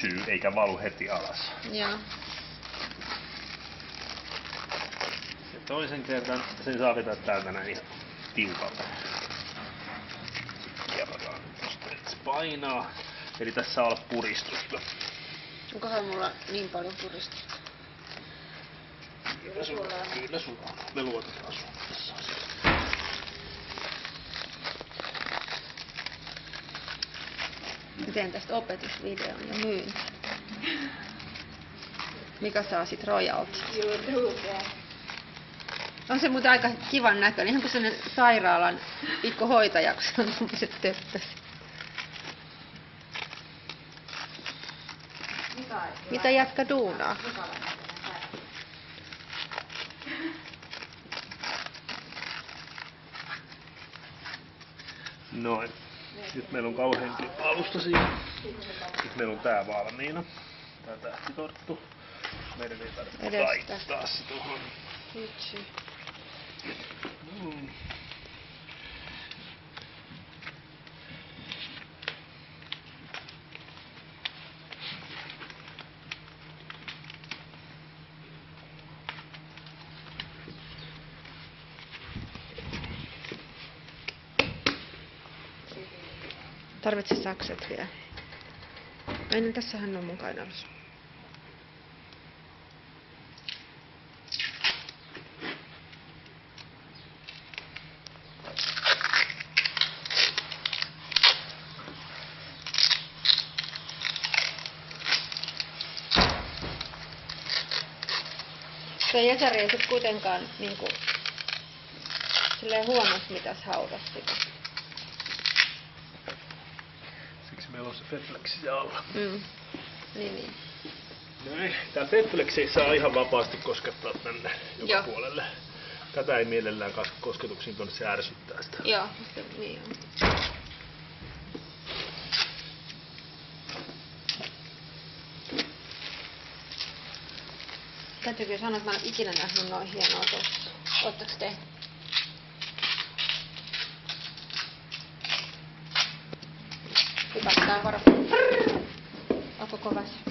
pysyy eikä valu heti alas. Joo. Ja toisen kerran sen saa vetää täältä näin ihan tiukalle. Kierrotaan tosta, että se painaa. Eli tässä saa olla puristusta. Onkohan mulla niin paljon puristusta? Kyllä sulla on. Me luotetaan sun tässä asiassa. Mä teen tästä opetusvideon ja myyn. Mikä saa sit royaltit? On se muuten aika kivan näköinen, ihan kuin sellainen sairaalan pikkuhoitaja, kun se on tommoset töppöset. Mitä jätkä duunaa? Noin. Nyt meillä on kauheankin alusta siinä. Nyt meillä on tää valmiina. Tää tähtitorttu. Meidän ei tarvitse laittaa se tuohon. Vitsi. Tarvitse sakset vielä. Ei, niin tässähän on mun kainalossa. Se Jesari ei sit kuitenkaan niinku silleen huonosti mitäs haudas sitä. Siksi meillä on se Fetflex alla. Niin. Näin. Tää Fetflex ei saa ihan vapaasti koskettaa tänne joka puolelle. Tätä ei mielellään kosketuksiin tuonne, se ärsyttää sitä. Joo, se niin on. Täytyy kyllä sanoa, että mä en ole ikinä nähnyt noin hienoa tossa. Ootteko te? Hypättää varo. Onko kovas?